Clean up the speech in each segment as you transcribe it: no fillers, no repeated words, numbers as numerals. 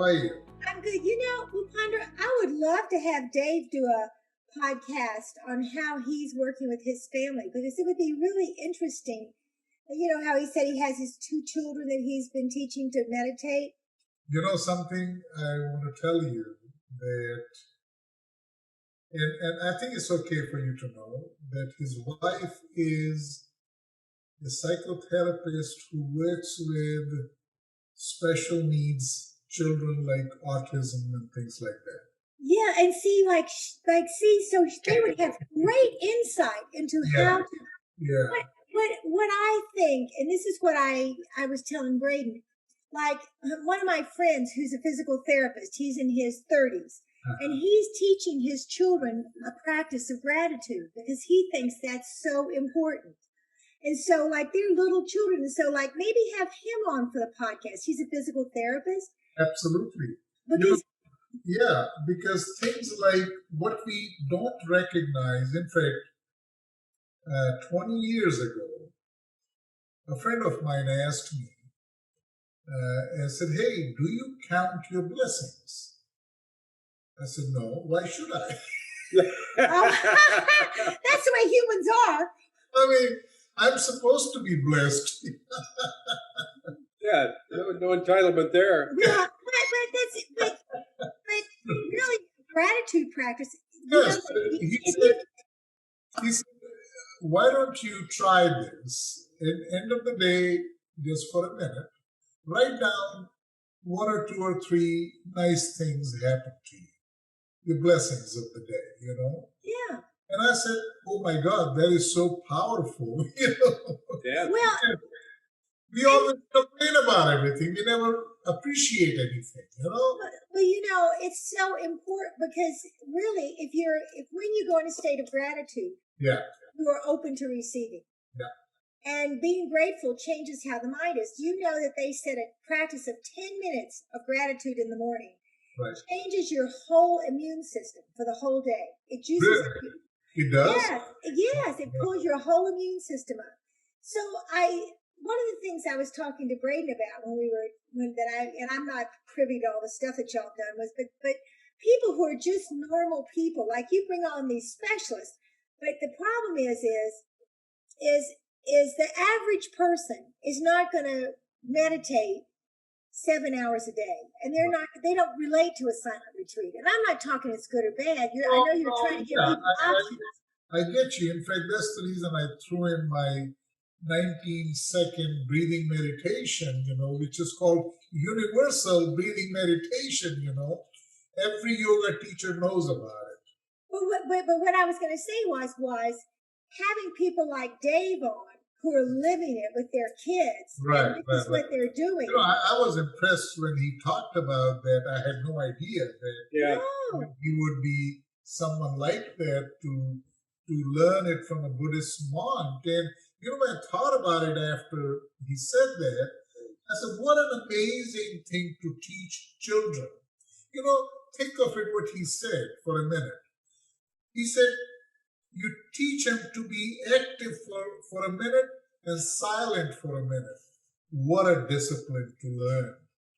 are you? I'm good. Ponder, I would love to have Dave do a podcast on how he's working with his family because it would be really interesting. You know how he said he has his 2 children that he's been teaching to meditate? You know something I want to tell you that, and I think it's okay for you to know that his wife is a psychotherapist who works with special needs children like autism and things like that. Yeah, and see, so they would have great insight into how to. Yeah. What I think, and this is what I was telling Braden, like one of my friends who's a physical therapist, he's in his 30s, and he's teaching his children a practice of gratitude because he thinks that's so important. And so, like, they're little children, and so, like, maybe have him on for the podcast. He's a physical therapist. Absolutely. Because things like what we don't recognize, in fact, 20 years ago, a friend of mine asked me and said, "Hey, do you count your blessings?" I said, "No, why should I?" That's the way humans are. I mean, I'm supposed to be blessed. Yeah, no entitlement there. Yeah, but really, gratitude practice. Yes, he said, why don't you try this? At the end of the day, just for a minute, write down 1 or 2 or 3 nice things happen to you, the blessings of the day, you know? Yeah. And I said, oh my God, that is so powerful, you know? Yeah. Well, we always complain about everything. We never appreciate anything, you know? Well, it's so important because really, when you go in a state of gratitude, yeah, you are open to receiving. Yeah. And being grateful changes how the mind is. You know that they said a practice of 10 minutes of gratitude in the morning changes your whole immune system for the whole day. It juices up. It does? Yes, it pulls your whole immune system up. So one of the things I was talking to Braden about and I'm not privy to all the stuff that y'all done but people who are just normal people, like you bring on these specialists, but the problem is the average person is not going to meditate 7 hours a day, and they don't relate to a silent retreat. And I'm not talking it's good or bad. I know you're trying to give people options. I get you. In fact, that's the reason I threw in my 19-second breathing meditation, which is called universal breathing meditation, Every yoga teacher knows about it. But what I was going to say was having people like Dave on who are living it with their kids. Right. This is what they're doing. I was impressed when he talked about that. I had no idea that he would be someone like that to learn it from a Buddhist monk. And when I thought about it after he said that, I said, what an amazing thing to teach children. Think of it what he said for a minute. He said, you teach them to be active for a minute and silent for a minute. What a discipline to learn.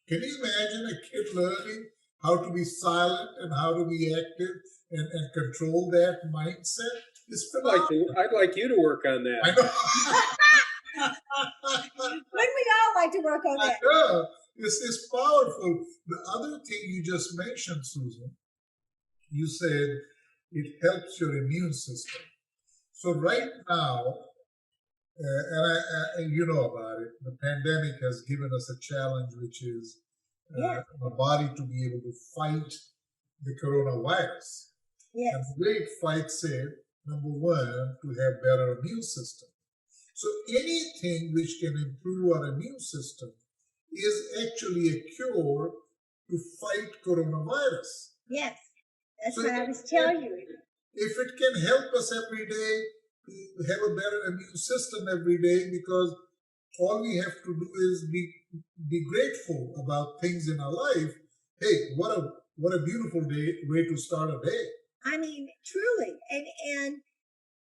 Can you imagine a kid learning how to be silent and how to be active and control that mindset? I'd like you to work on that. I know. Wouldn't we all like to work on that? I know. It's powerful. The other thing you just mentioned, Susan, you said it helps your immune system. So right now, and you know about it, the pandemic has given us a challenge, which is the body to be able to fight the coronavirus. Yes. And the way it fights it, number one, to have better immune system. So anything which can improve our immune system is actually a cure to fight coronavirus. Yes, that's what I was telling you. If it can help us every day to have a better immune system every day, because all we have to do is be grateful about things in our life. Hey, what a beautiful way to start a day. I mean, truly, and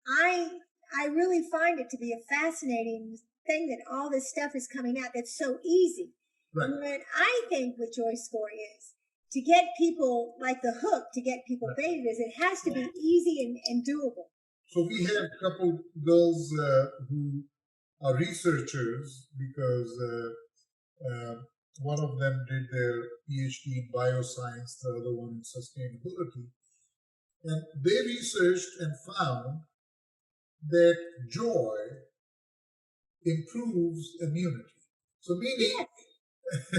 I really find it to be a fascinating thing that all this stuff is coming out that's so easy. Right. What I think with JoyScore is to get people like the hook, to get people baited, is it has to be easy and doable. So we have a couple girls who are researchers because one of them did their PhD in bioscience, the other one in sustainability. And they researched and found that joy improves immunity. So meaning,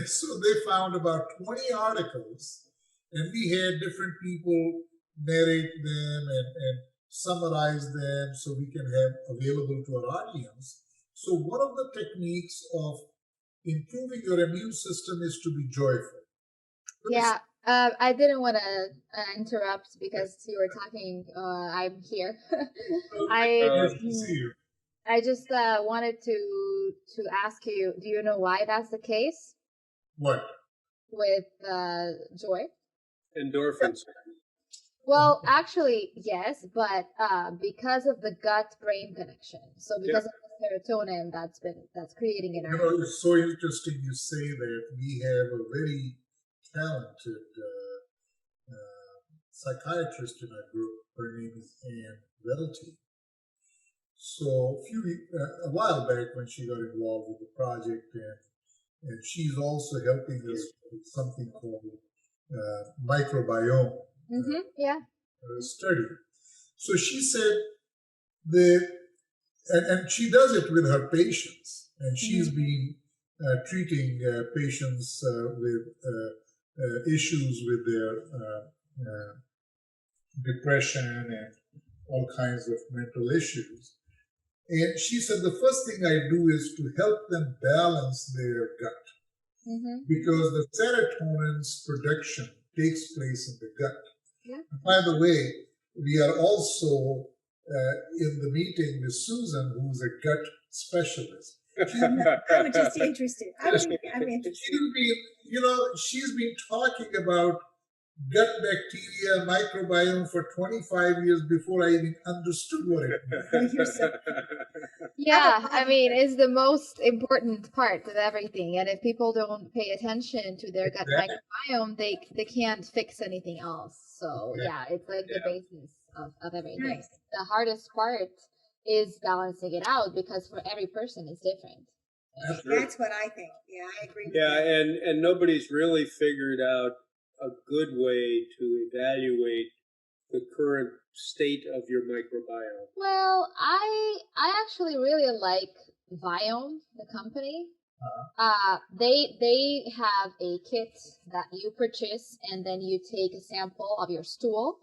so they found about 20 articles, and we had different people narrate them and summarize them so we can have available to our audience. So one of the techniques of improving your immune system is to be joyful. Yeah, I didn't want to interrupt because you were talking. I'm here. I just wanted to ask you. Do you know why that's the case? What? With joy? Endorphins. Well, actually, yes, but because of the gut-brain connection. So because of the serotonin that's creating it. You know, it's so interesting you say that. We have a very talented psychiatrist in our group. Her name is Anne Welty. So a while back when she got involved with the project, and she's also helping us with something called microbiome study. So she said and she does it with her patients, and she's been treating patients with issues with their depression and all kinds of mental issues. And she said the first thing I do is to help them balance their gut, because the serotonin's production takes place in the gut. Yeah. By the way, we are also in the meeting with Susan, who's a gut specialist. I'm just interested. I'm interested. She's been talking about gut bacteria, microbiome for 25 years before I even understood what it meant. Yeah, I mean, it's the most important part of everything. And if people don't pay attention to their gut microbiome, they can't fix anything else. So yeah, it's like the basis of everything. Nice. The hardest part is balancing it out because for every person it's different. That's what I think. Yeah, I agree with that. Yeah, and nobody's really figured out a good way to evaluate the current state of your microbiome. Well, I actually really like Viome, the company. They have a kit that you purchase, and then you take a sample of your stool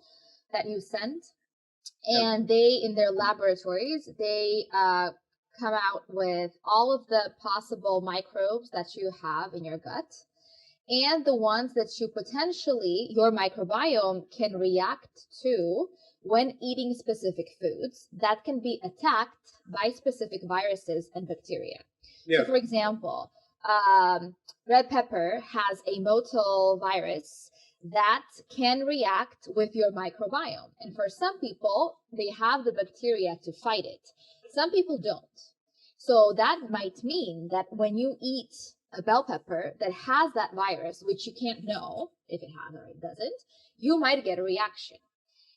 that you send, and they, in their laboratories, they come out with all of the possible microbes that you have in your gut, and the ones that you potentially, your microbiome can react to when eating specific foods that can be attacked by specific viruses and bacteria. Yeah. So for example, red pepper has a motile virus that can react with your microbiome. And for some people, they have the bacteria to fight it. Some people don't. So that might mean that when you eat a bell pepper that has that virus, which you can't know if it has or it doesn't, you might get a reaction.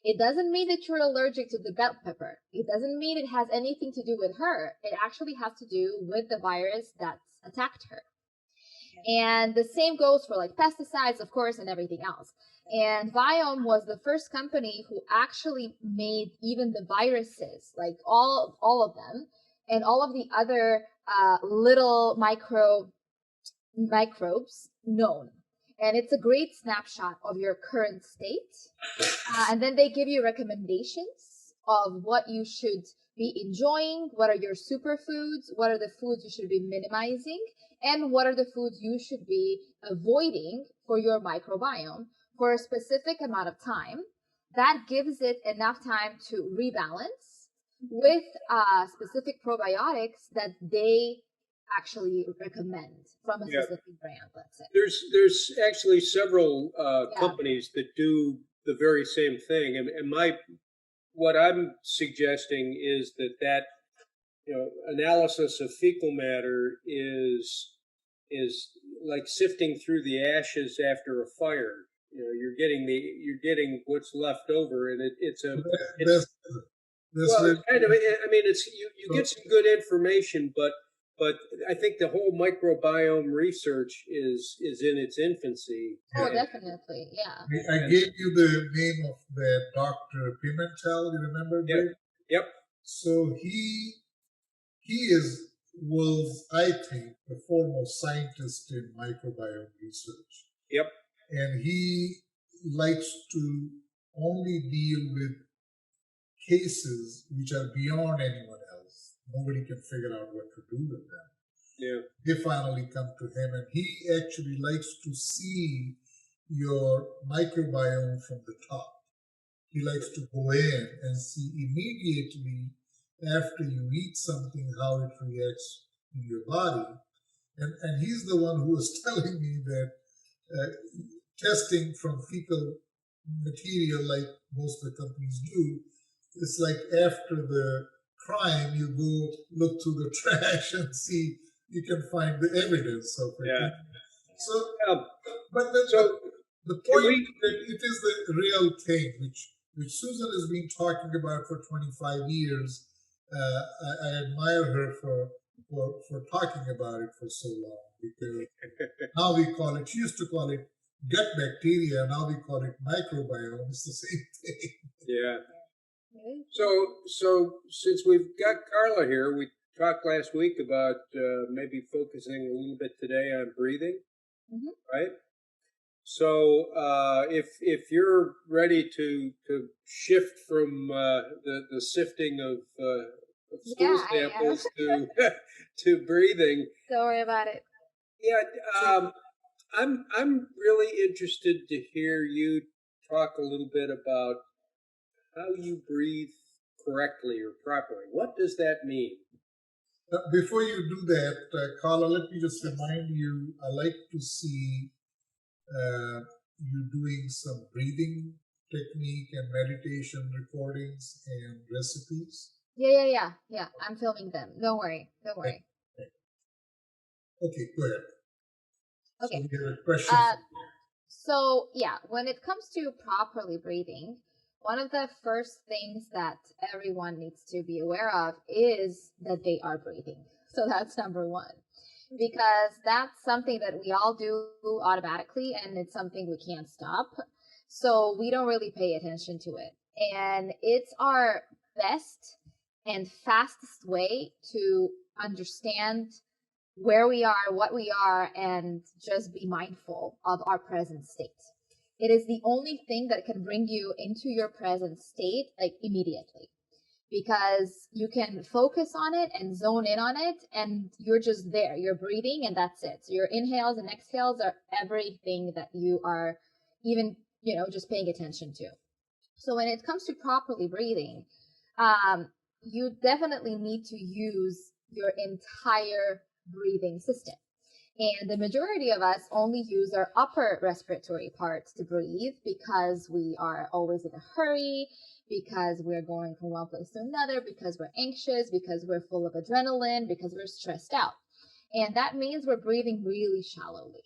It doesn't mean that you're allergic to the bell pepper. It doesn't mean it has anything to do with her. It actually has to do with the virus that's attacked her. And the same goes for like pesticides, of course, and everything else. And Viome was the first company who actually made even the viruses, like all of them, and all of the other little microbes known. And it's a great snapshot of your current state. And then they give you recommendations of what you should be enjoying, what are your superfoods, what are the foods you should be minimizing, and what are the foods you should be avoiding for your microbiome for a specific amount of time. That gives it enough time to rebalance with specific probiotics that they actually recommend from a specific brand, let's say. There's actually several companies that do the very same thing, and what I'm suggesting is that analysis of fecal matter is is like sifting through the ashes after a fire. You know, you're getting what's left over, and it's well, kind of. I mean, it's you get some good information, but I think the whole microbiome research is in its infancy. Oh, definitely, yeah. I gave you the name of the Dr. Pimentel. You remember? Yep. So he was, I think, the foremost scientist in microbiome research. Yep. And he likes to only deal with cases which are beyond anyone else. Nobody can figure out what to do with them. Yeah. They finally come to him, and he actually likes to see your microbiome from the top. He likes to go in and see immediately after you eat something how it reacts in your body. And he's the one who was telling me that testing from fecal material, like most of the companies do, it's like after the crime, you go look through the trash and see you can find the evidence of it. Yeah. So, but the point that it is the real thing, which Susan has been talking about for 25 years. I admire her for talking about it for so long, because now we call it, she used to call it gut bacteria, now we call it microbiome. It's the same thing. Yeah. So since we've got Karla here, we talked last week about maybe focusing a little bit today on breathing, right? So if you're ready to shift from the sifting of stool samples to breathing, don't worry about it. Yeah, I'm really interested to hear you talk a little bit about how you breathe correctly or properly. What does that mean? Before you do that, Karla, let me just remind you, I like to see you doing some breathing technique and meditation recordings and recipes. Yeah. I'm filming them. Don't worry. Okay, go ahead. Okay. So we have a question. So yeah, when it comes to properly breathing, one of the first things that everyone needs to be aware of is that they are breathing. So that's number one, because that's something that we all do automatically, and it's something we can't stop. So we don't really pay attention to it. And it's our best and fastest way to understand where we are, what we are, and just be mindful of our present state. It is the only thing that can bring you into your present state, like, immediately, because you can focus on it and zone in on it, and you're just there. You're breathing, and that's it. So your inhales and exhales are everything that you are even, just paying attention to. So when it comes to properly breathing, you definitely need to use your entire breathing system. And the majority of us only use our upper respiratory parts to breathe because we are always in a hurry, because we're going from one place to another, because we're anxious, because we're full of adrenaline, because we're stressed out. And that means we're breathing really shallowly.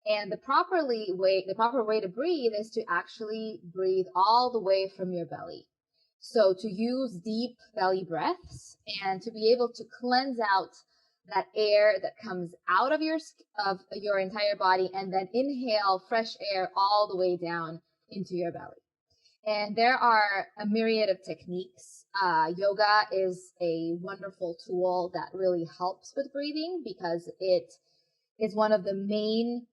And the proper way to breathe is to actually breathe all the way from your belly. So to use deep belly breaths and to be able to cleanse out that air that comes out of your entire body, and then inhale fresh air all the way down into your belly. And there are a myriad of techniques. Yoga is a wonderful tool that really helps with breathing because it is one of the main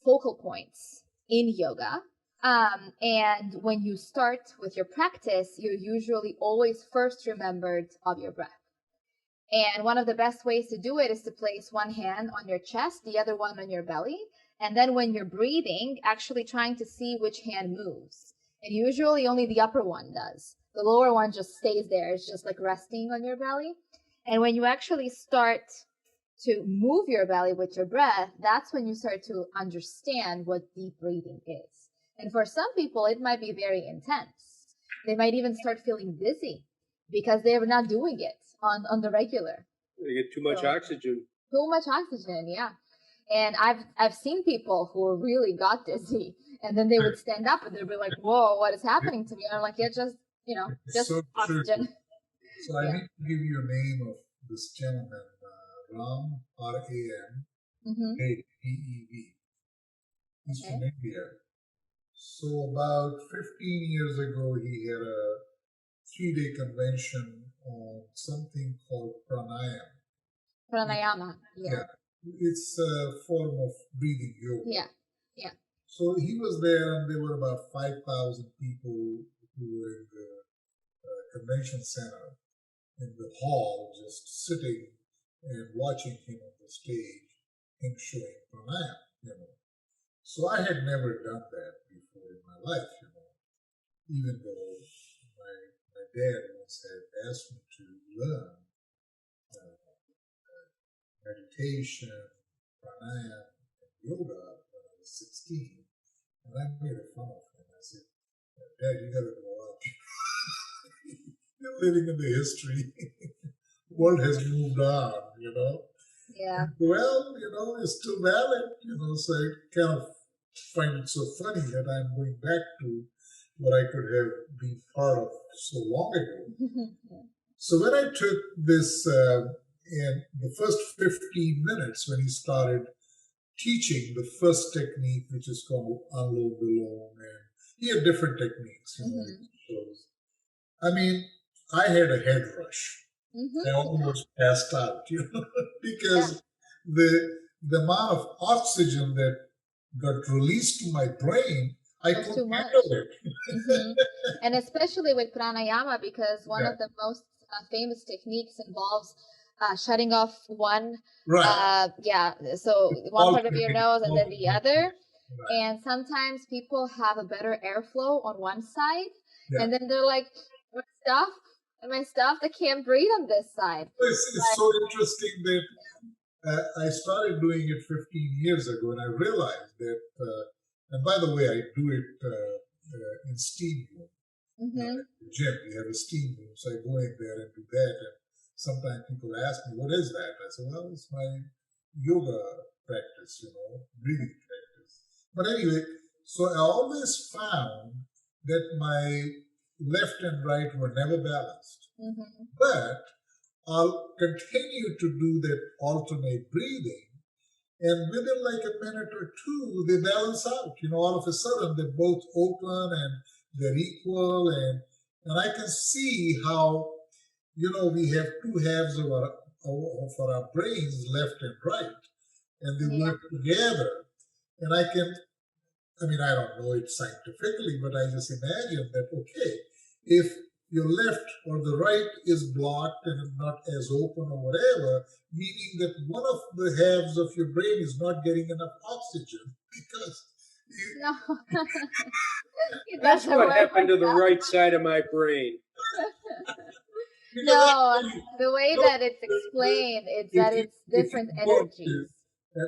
focal points in yoga. And when you start with your practice, you're usually always first remembered of your breath. And one of the best ways to do it is to place one hand on your chest, the other one on your belly. And then when you're breathing, actually trying to see which hand moves. And usually only the upper one does. The lower one just stays there. It's just like resting on your belly. And when you actually start to move your belly with your breath, that's when you start to understand what deep breathing is. And for some people, it might be very intense. They might even start feeling dizzy because they're not doing it on the regular. They get too much oxygen. Too much oxygen, yeah. And I've seen people who really got dizzy, and then they would stand up and they'd be like, "Whoa, what is happening to me?" And I'm like, "Yeah, just So true. oxygen." So I need to give you a name of this gentleman, Ram, R-A-M, Mm-hmm. P-E-V. He's Okay. from India. So about 15 years ago, he had a 3-day convention on something called pranayama. Pranayama. Yeah. It's a form of breathing yoga. Yeah. Yeah. So he was there, and there were about 5,000 people who were in the convention center in the hall, just sitting and watching him on the stage, him showing pranayama. So I had never done that before in my life, even though my dad once had asked me to learn meditation, pranayama, and yoga when I was 16. And I made fun of him. I said, Dad, you gotta grow up. You're living in the history. World has moved on. Yeah. Well, it's still valid, so I kind of find it so funny that I'm going back to what I could have been part of so long ago. So when I took this, in the first 15 minutes, when he started teaching the first technique, which is called Anlom Vilom, and he had different techniques, shows. I mean, I had a head rush. I almost passed out, because the amount of oxygen that got released to my brain, I couldn't handle it. And especially with pranayama, because one of the most famous techniques involves shutting off one. Right. So one part of your nose and then the other. Right. And sometimes people have a better airflow on one side, and then they're like, my stuff, I can't breathe on this side. It's so interesting that I started doing it 15 years ago, and I realized that, and by the way, I do it in steam room. Gym, we have a steam room, so I go in there and do that. And sometimes people ask me, "What is that?" I say, "Well, it's my yoga practice, breathing practice." But anyway, so I always found that my left and right were never balanced. But I'll continue to do that alternate breathing, and within like a minute or two, they balance out. All of a sudden, they're both open and they're equal, and I can see how, we have two halves of our brains, left and right, and they work together. And I don't know it scientifically, but I just imagine that, okay, if your left or the right is blocked and not as open or whatever, meaning that one of the halves of your brain is not getting enough oxygen because That's what happened to the right side of my brain. No, the way that it's explained is that it's different energies.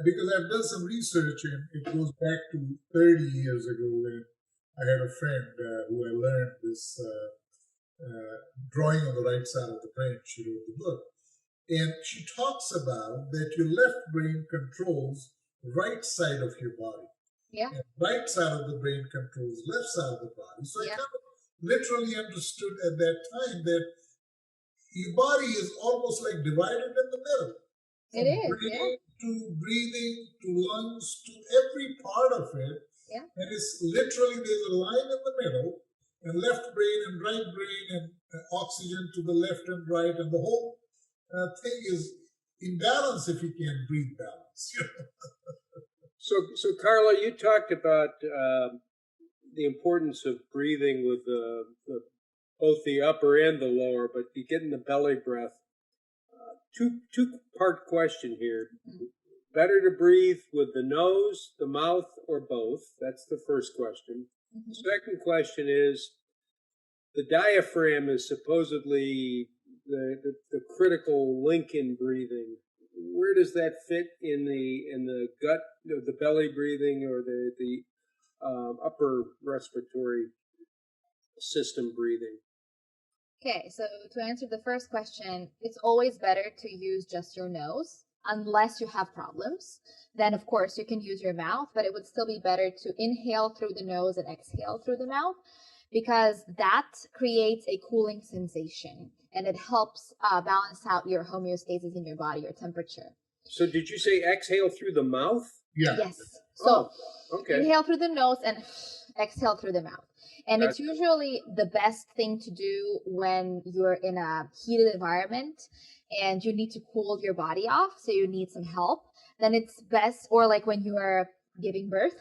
Because I've done some research, and it goes back to 30 years ago when I had a friend who I learned this drawing on the right side of the brain. She wrote the book. And she talks about that your left brain controls the right side of your body. Yeah. And right side of the brain controls left side of the body. So I kind of literally understood at that time that your body is almost like divided in the middle. From brain to breathing to lungs to every part of it. Yeah. And it's literally, there's a line in the middle, and left brain and right brain, and oxygen to the left and right, and the whole thing is in balance if you can breathe balance. So Karla, you talked about the importance of breathing with both the upper and the lower, but you get in the belly breath. Two-part question here. Better to breathe with the nose, the mouth, or both? That's the first question. The second question is, the diaphragm is supposedly the critical link in breathing. Where does that fit in the gut, the belly breathing, or the upper respiratory system breathing? Okay, so to answer the first question, it's always better to use just your nose. unless you have problems. Then of course you can use your mouth, but it would still be better to inhale through the nose and exhale through the mouth, because that creates a cooling sensation and it helps balance out your homeostasis in your body, your temperature. So did you say exhale through the mouth? Yeah. Yes. So okay. Inhale through the nose and exhale through the mouth. And it's usually the best thing to do when you're in a heated environment and you need to cool your body off, so you need some help. Then it's best, or like when you are giving birth,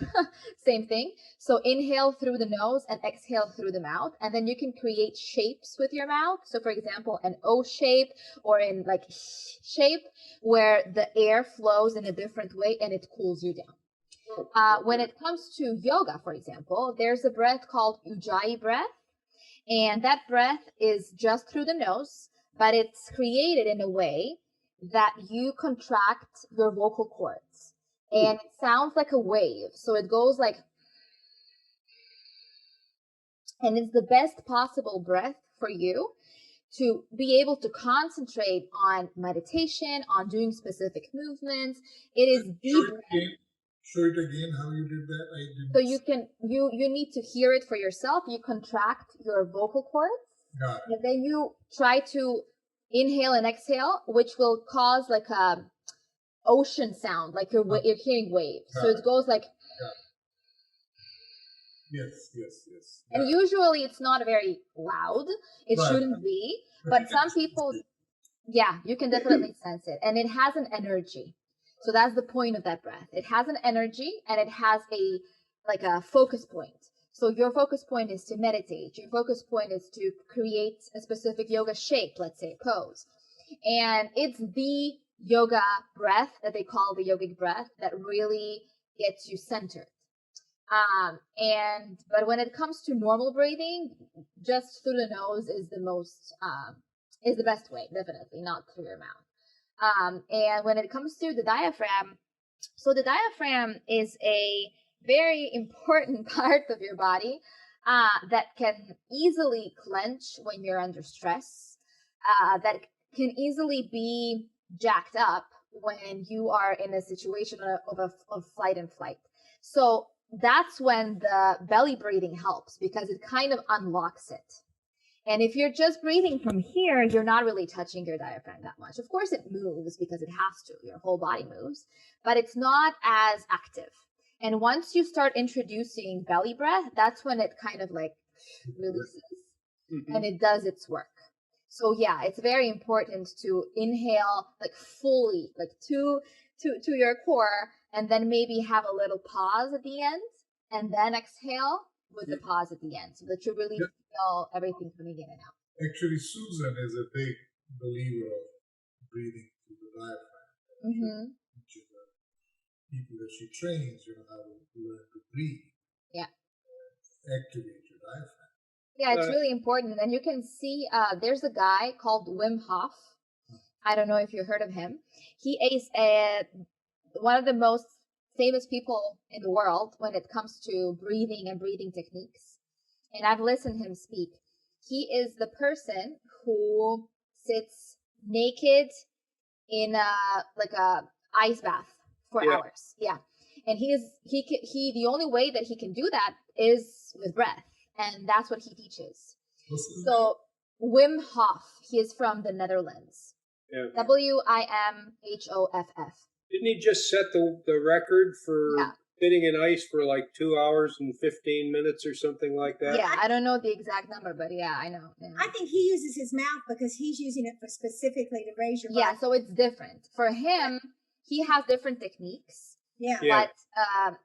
same thing. So inhale through the nose and exhale through the mouth, and then you can create shapes with your mouth. So for example, an O shape or in like shape, where the air flows in a different way and it cools you down. When it comes to yoga, for example, there's a breath called Ujjayi breath, and that breath is just through the nose, but it's created in a way that you contract your vocal cords, and it sounds like a wave. So it goes like, and it's the best possible breath for you to be able to concentrate on meditation, on doing specific movements. It is the Show it again how you did that. I didn't. So you need to hear it for yourself. You contract your vocal cords, and then you try to inhale and exhale, which will cause like a ocean sound, like you're hearing waves. So it goes like. Yes. And usually it's not very loud. It shouldn't be, but some people, you can definitely sense it, and it has an energy. So that's the point of that breath. It has an energy and it has a focus point. So your focus point is to meditate. Your focus point is to create a specific yoga shape, let's say pose. And it's the yoga breath that they call the yogic breath that really gets you centered. But when it comes to normal breathing, just through the nose is the best way, definitely, not through your mouth. And when it comes to the diaphragm, so the diaphragm is a very important part of your body that can easily clench when you're under stress, that can easily be jacked up when you are in a situation of flight and flight. So that's when the belly breathing helps, because it kind of unlocks it. And if you're just breathing from here, you're not really touching your diaphragm that much. Of course, it moves because it has to. Your whole body moves, but it's not as active. And once you start introducing belly breath, that's when it kind of like releases and it does its work. So yeah, it's very important to inhale like fully, like to your core, and then maybe have a little pause at the end, and then exhale with the pause at the end, so that you really feel everything coming in and out. Actually, Susan is a big believer of breathing through the diaphragm. Which is the people that she trains, how to learn to breathe. Yeah. Activate your diaphragm. Yeah, it's really important. And you can see there's a guy called Wim Hof. I don't know if you heard of him. He is one of the most famous people in the world when it comes to breathing and breathing techniques. And I've listened to him speak. He is the person who sits naked in a ice bath for hours. Yeah. And the only way that he can do that is with breath. And that's what he teaches. So Wim Hof, he is from the Netherlands. Yeah. WIMHOFF. Didn't he just set the record for sitting in ice for like 2 hours and 15 minutes or something like that? Yeah, I don't know the exact number, but yeah, I know. Yeah. I think he uses his mouth because he's using it for specifically to raise your body. Yeah, so it's different. For him, he has different techniques. Yeah. But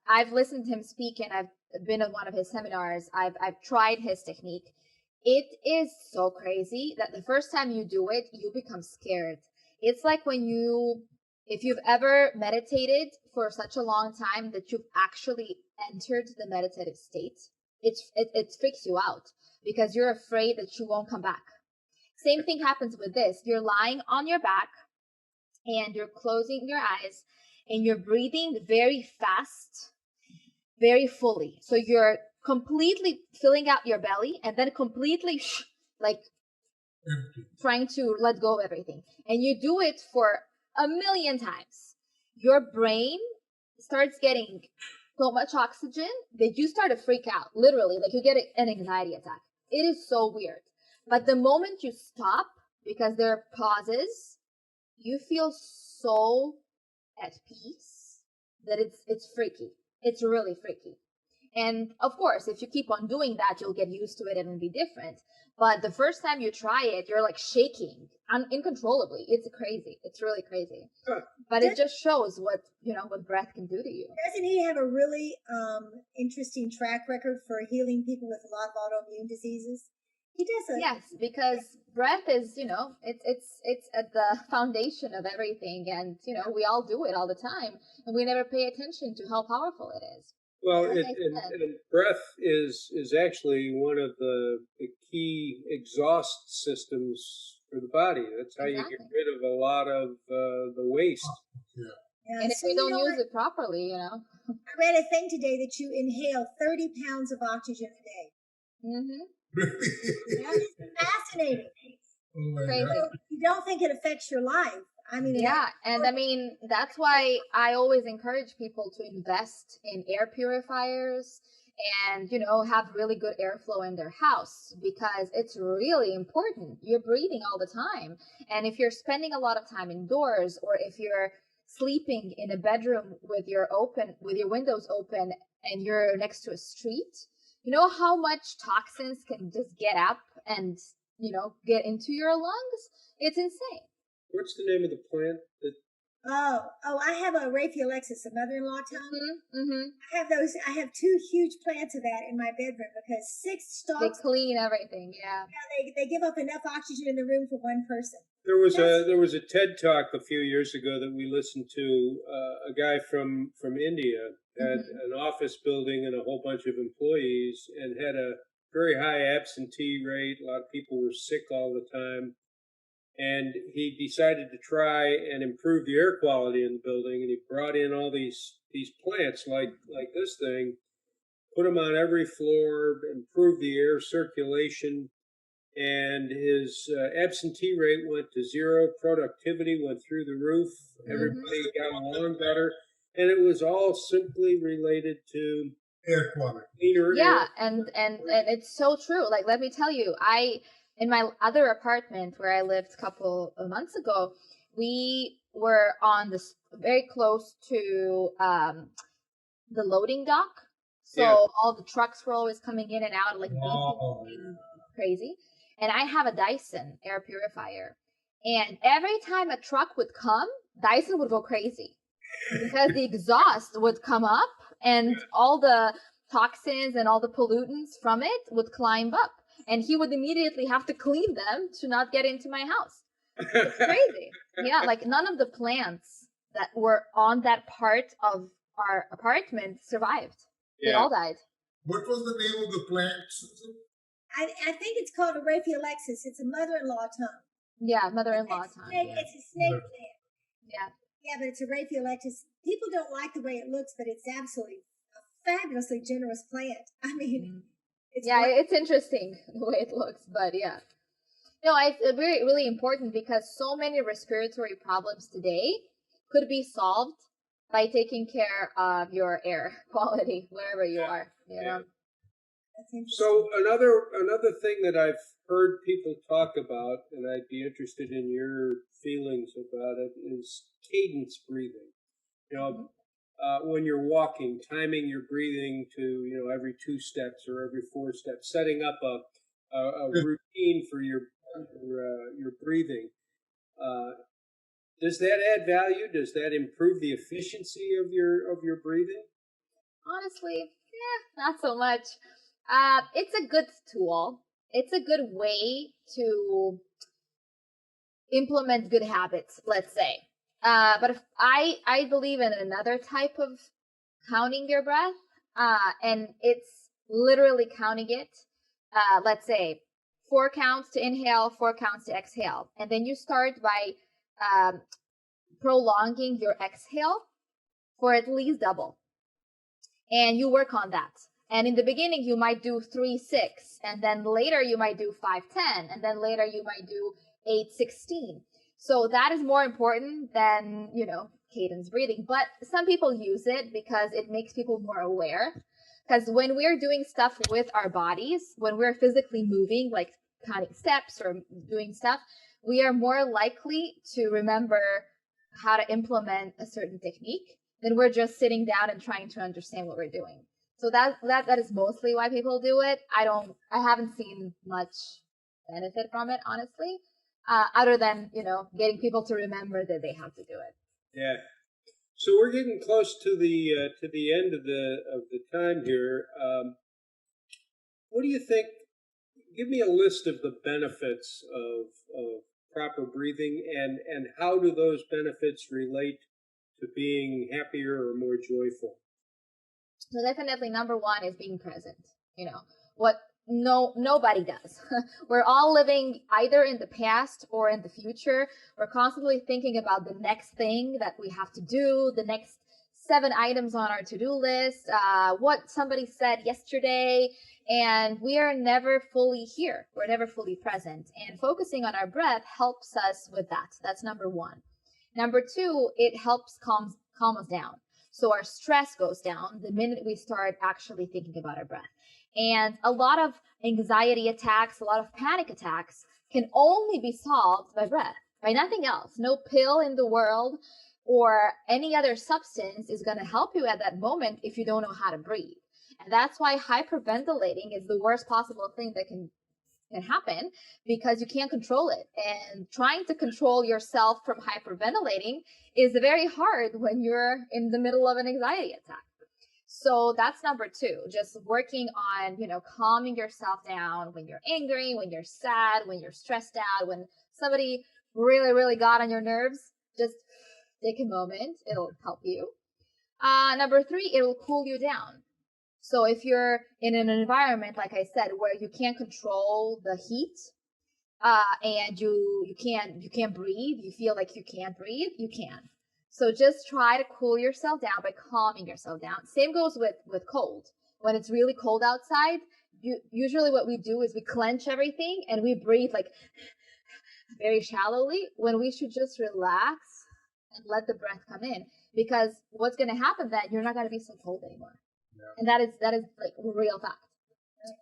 I've listened to him speak, and I've been on one of his seminars. I've tried his technique. It is so crazy that the first time you do it, you become scared. It's like if you've ever meditated for such a long time that you've actually entered the meditative state, it freaks you out because you're afraid that you won't come back. Same thing happens with this. You're lying on your back and you're closing your eyes and you're breathing very fast, very fully. So you're completely filling out your belly and then completely trying to let go of everything. And you do it for a million times, your brain starts getting so much oxygen that you start to freak out, literally, like you get an anxiety attack. It is so weird. But the moment you stop, because there are pauses, you feel so at peace that it's freaky. It's really freaky. And of course, if you keep on doing that, you'll get used to it and it'll be different. But the first time you try it, you're like shaking uncontrollably. It's crazy. It's really crazy. But it just shows what breath can do to you. Doesn't he have a really interesting track record for healing people with a lot of autoimmune diseases? He does. Yes, because breath is, it's at the foundation of everything, and we all do it all the time, and we never pay attention to how powerful it is. Well, and breath is actually one of the key exhaust systems for the body. That's how you get rid of a lot of the waste. Yeah. And if we don't use it properly, I read a thing today that you inhale 30 pounds of oxygen a day. Mm-hmm. That is fascinating. Oh Crazy. You don't think it affects your life. I mean, that's why I always encourage people to invest in air purifiers and, have really good airflow in their house, because it's really important. You're breathing all the time. And if you're spending a lot of time indoors, or if you're sleeping in a bedroom with your windows open and you're next to a street, you know how much toxins can just get up and, get into your lungs? It's insane. What's the name of the plant that? Oh, I have a Raphaelexis, a mother-in-law tongue. Mm-hmm. I have 2 huge plants of that in my bedroom because 6 stalks. They clean everything, yeah. They give up enough oxygen in the room for one person. There was a TED Talk a few years ago that we listened to. A guy from India had an office building and a whole bunch of employees, and had a very high absentee rate. A lot of people were sick all the time. And he decided to try and improve the air quality in the building, and he brought in all these plants like this thing, put them on every floor, improve the air circulation, and his absentee rate went to 0. Productivity went through the roof. Everybody got along better, and it was all simply related to air quality. Cleaner air. And it's so true. Like, let me tell you, in my other apartment where I lived a couple of months ago, we were on this very close to the loading dock. So all the trucks were always coming in and out, like beeping, crazy. And I have a Dyson air purifier. And every time a truck would come, Dyson would go crazy because the exhaust would come up and all the toxins and all the pollutants from it would climb up. And he would immediately have to clean them to not get into my house. It's crazy. Yeah, like none of the plants that were on that part of our apartment survived. They all died. What was the name of the plant, Susan? I think it's called a Raphaelexis. It's a mother-in-law tongue. Yeah, mother-in-law tongue. It's a snake plant. Yeah. Yeah, but it's a Raphaelexis. People don't like the way it looks, but it's absolutely a fabulously generous plant. I mean... It's interesting the way it looks, but yeah. No, it's really, really important because so many respiratory problems today could be solved by taking care of your air quality wherever you are. You know. So another thing that I've heard people talk about, and I'd be interested in your feelings about it, is cadence breathing. When you're walking, timing your breathing to, every 2 steps or every 4 steps, setting up a routine for your breathing. Does that add value? Does that improve the efficiency of your breathing? Honestly, not so much. It's a good tool. It's a good way to implement good habits, let's say. But if I believe in another type of counting your breath, and it's literally counting it. Let's say 4 counts to inhale, 4 counts to exhale. And then you start by prolonging your exhale for at least double. And you work on that. And in the beginning, you might do 3-6, and then later you might do 5-10, and then later you might do 8-16. So that is more important than, cadence breathing. But some people use it because it makes people more aware. Because when we're doing stuff with our bodies, when we're physically moving, like counting steps or doing stuff, we are more likely to remember how to implement a certain technique than we're just sitting down and trying to understand what we're doing. So that is mostly why people do it. I haven't seen much benefit from it, honestly, other than, getting people to remember that they have to do it. Yeah. So we're getting close to the end of the time here. What do you think? Give me a list of the benefits of proper breathing, and how do those benefits relate to being happier or more joyful? So definitely number one is being present. What nobody does. We're all living either in the past or in the future. We're constantly thinking about the next thing that we have to do, the next 7 items on our to-do list, what somebody said yesterday, and we are never fully here. We're never fully present. And focusing on our breath helps us with that. That's number one. Number two, it helps calm us down. So our stress goes down the minute we start actually thinking about our breath. And a lot of anxiety attacks, a lot of panic attacks can only be solved by breath, by nothing else. No pill in the world or any other substance is going to help you at that moment if you don't know how to breathe. And that's why hyperventilating is the worst possible thing that can happen, because you can't control it. And trying to control yourself from hyperventilating is very hard when you're in the middle of an anxiety attack. So that's number two, just working on, calming yourself down when you're angry, when you're sad, when you're stressed out, when somebody really, really got on your nerves. Just take a moment. It'll help you. Number three, it'll cool you down. So if you're in an environment, like I said, where you can't control the heat, and you can't breathe, you feel like you can't breathe, you can. So just try to cool yourself down by calming yourself down. Same goes with cold. When it's really cold outside, usually what we do is we clench everything and we breathe like very shallowly, when we should just relax and let the breath come in. Because what's going to happen then, you're not going to be so cold anymore. Yeah. And that is like real fact.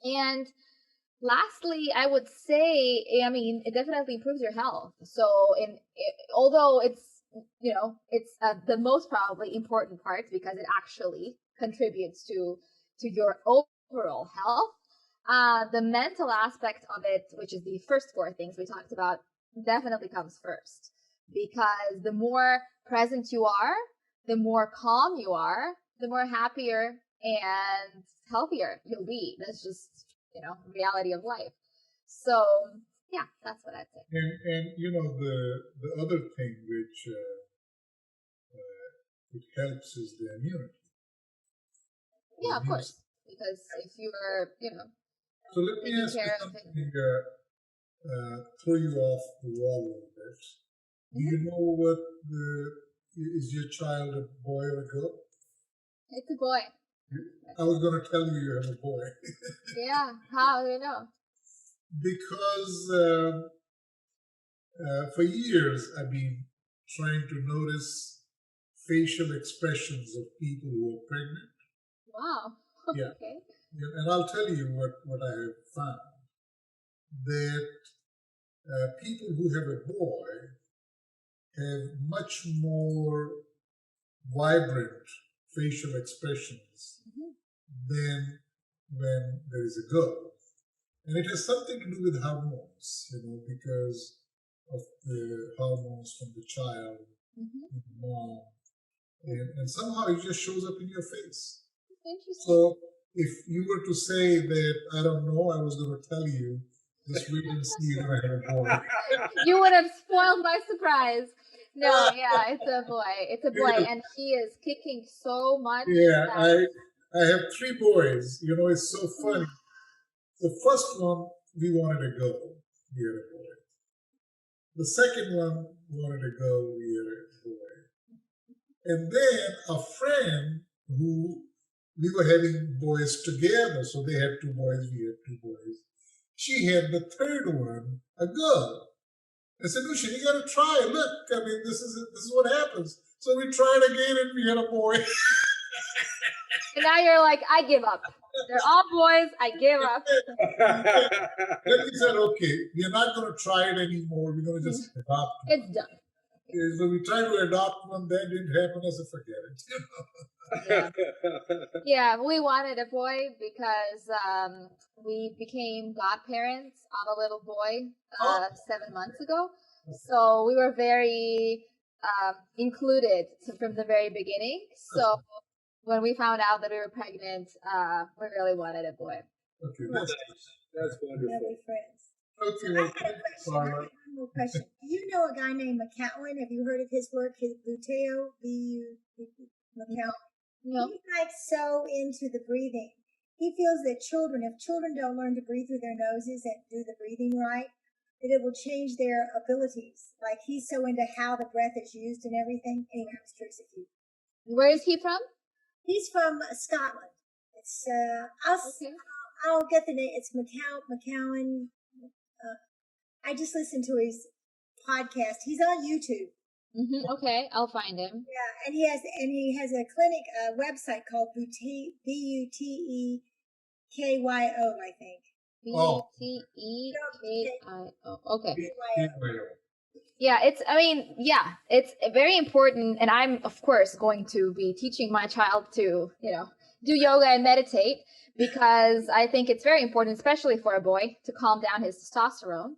And lastly, I would say, it definitely improves your health. So although it's, it's the most probably important part, because it actually contributes to your overall health, the mental aspect of it, which is the first 4 things we talked about, definitely comes first. Because the more present you are, the more calm you are, the more happier and healthier you'll be. That's just, reality of life. So yeah, that's what I'd say. And the other thing which it helps is the immunity. Yeah, of course. Because if you're, So let me ask you something, throw you off the wall a little bit. Do you know what is your child a boy or a girl? It's a boy. I was going to tell you you have a boy. Yeah, how do you know? Because for years I've been trying to notice facial expressions of people who are pregnant. Wow. Yeah. Okay. And I'll tell you what I have found. That people who have a boy have much more vibrant facial expressions than when there is a girl. And it has something to do with hormones, because of the hormones from the child, the mom, and somehow it just shows up in your face. Interesting. So if you were to say that, I don't know, I was going to tell you, just wait and see if I have a boy. You would have spoiled my surprise. No, yeah, it's a boy. It's a boy, and he is kicking so much. Yeah, I have 3 boys. It's so funny. The first one, we wanted a girl. We had a boy. The second one wanted a girl. We had a boy. And then a friend who we were having boys together, so they had 2 boys, we had 2 boys. She had the third one, a girl. I said, Lucian, you got to try. Look, I mean, this is what happens. So we tried again, and we had a boy. And now you're like, I give up. They're all boys. I give up. Then we said, okay, we're not going to try it anymore. We're going to just adopt one. It's done. So we tried to adopt one. That didn't happen. I said, forget it. Yeah, we wanted a boy because we became godparents of a little boy 7 months ago. So we were very included from the very beginning. So when we found out that we were pregnant, we really wanted a boy. Okay, that's wonderful. Okay, I had a question. One more question. Do you know a guy named McCowan? Have you heard of his work? His Buteo, McCowan. No. He's like so into the breathing. He feels that if children don't learn to breathe through their noses and do the breathing right, that it will change their abilities. Like he's so into how the breath is used and everything. Anyway, I was curious if you. Where is he from? He's from Scotland. It's I'll get the name. It's McCowan. I just listened to his podcast. He's on YouTube. Mm-hmm. Okay, I'll find him. Yeah, and he has a clinic website called BUTEKYO, I think. BUTEKIO. Okay. Yeah, it's very important. And I'm, of course, going to be teaching my child to, do yoga and meditate because I think it's very important, especially for a boy, to calm down his testosterone.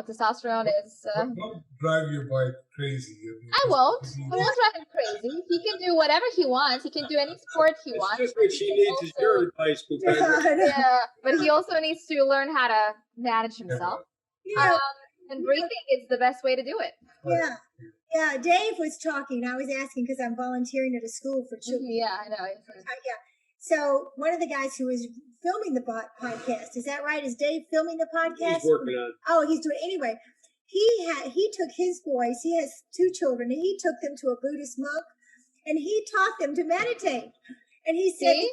Testosterone is... Don't drive your bike crazy. I won't drive him crazy. He can do whatever he wants. He can do any sport he wants. Just what she needs is your advice, yeah, but he also needs to learn how to manage himself. Yeah. And breathing is the best way to do it. Yeah. Yeah, Dave was talking. I was asking because I'm volunteering at a school for children. Yeah, I know. Yeah. So one of the guys who is filming the podcast, is that right? Is Dave filming the podcast? He's working on it. Oh, he's doing it. Anyway, he took his boys, he has 2 children, and he took them to a Buddhist monk, and he taught them to meditate. And he said,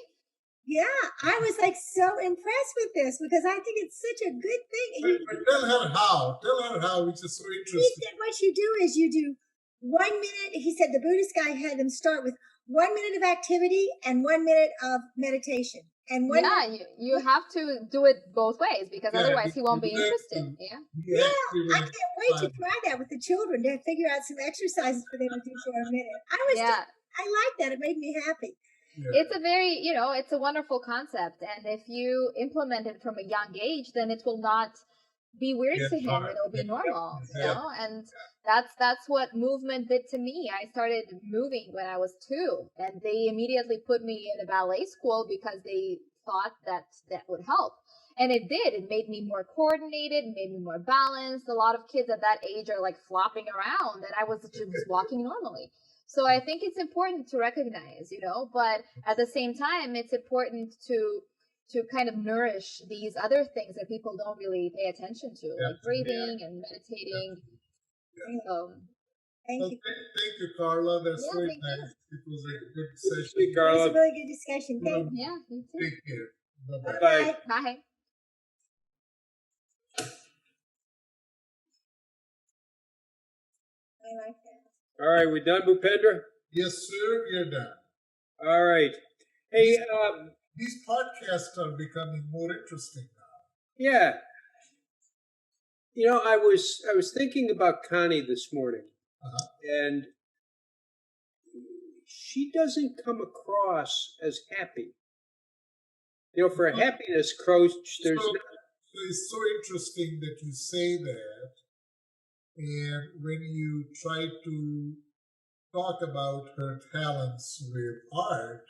yeah, I was like so impressed with this because I think it's such a good thing. But tell her how, which is so interesting. He said what you do is you do 1 minute. He said the Buddhist guy had them start with 1 minute of activity and 1 minute of meditation. And you have to do it both ways because otherwise he won't be interested. Yeah, I can't wait to try that with the children to figure out some exercises for them to do for a minute. I like that. It made me happy. Yeah. It's a very, it's a wonderful concept. And if you implement it from a young age, then it will not be weird to him. It'll be normal, and that's what movement did to me. I started moving when I was 2, and they immediately put me in a ballet school because they thought that would help. And it did. It made me more coordinated, made me more balanced. A lot of kids at that age are like flopping around, and I was just walking normally. So I think it's important to recognize, but at the same time, it's important to kind of nourish these other things that people don't really pay attention to, like breathing and meditating. So, thank you. Thank you, Karla. That's very nice. It was a good session. Thank you, Karla. It was a really good discussion. Thank you. Yeah, you too. Take care. Bye-bye. Bye. Bye. I like that. All right, we done, Bhupendra? Yes, sir. You're done. All right. Hey, these podcasts are becoming more interesting now. Yeah. I was thinking about Connie this morning, and she doesn't come across as happy. For a happiness coach, there's it's so interesting that you say that, and when you try to talk about her talents with art,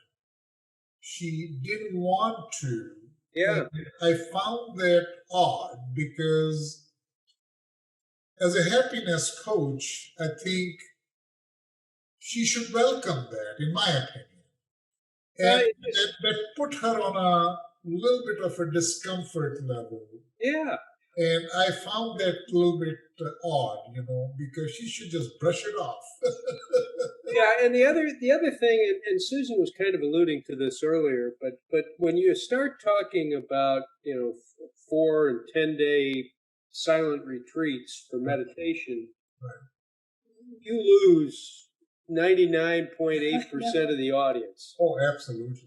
she didn't want to. Yeah. I found that odd because as a happiness coach, I think she should welcome that, in my opinion. And that put her on a little bit of a discomfort level. Yeah. And I found that a little bit odd, because she should just brush it off. Yeah, and the other thing, and Susan was kind of alluding to this earlier, but when you start talking about 4 and 10 day silent retreats for meditation, Right. you lose 99.8% of the audience. Oh, absolutely.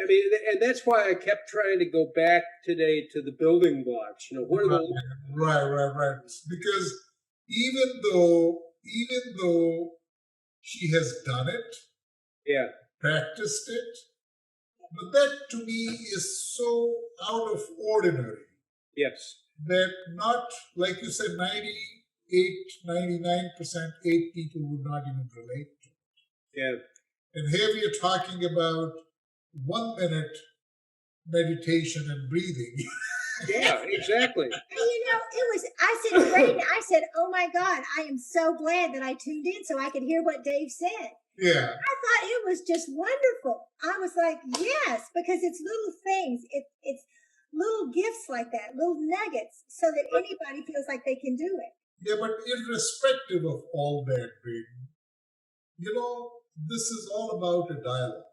I mean, and that's why I kept trying to go back today to the building blocks. What are the Right. Because even though she has done it, practiced it, but that to me is so out of ordinary. Yes. That not, like you said, 99%, 8 people would not even relate to it. Yeah. And here we are talking about 1 minute meditation and breathing. Yeah, exactly. And I said to Braden, I said, oh my God, I am so glad that I tuned in so I could hear what Dave said. Yeah. I thought it was just wonderful. I was like, yes, because it's little things. It's little gifts like that, little nuggets, so that anybody feels like they can do it. Yeah, but irrespective of all that, Braden, this is all about a dialogue.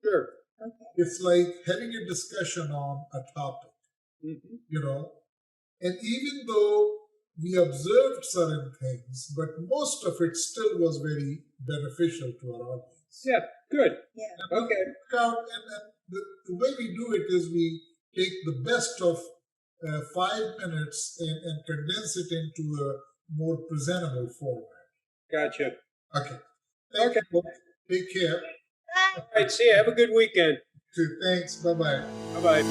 Sure. Okay. It's like having a discussion on a topic, and even though we observed certain things, but most of it still was very beneficial to our audience. Yeah, good. Yeah. Okay. And the way we do it is we take the best of 5 minutes and condense it into a more presentable format. Gotcha. Okay. Thank you. Take care. Bye. All right, see you. Have a good weekend. Thanks. Bye-bye. Bye-bye.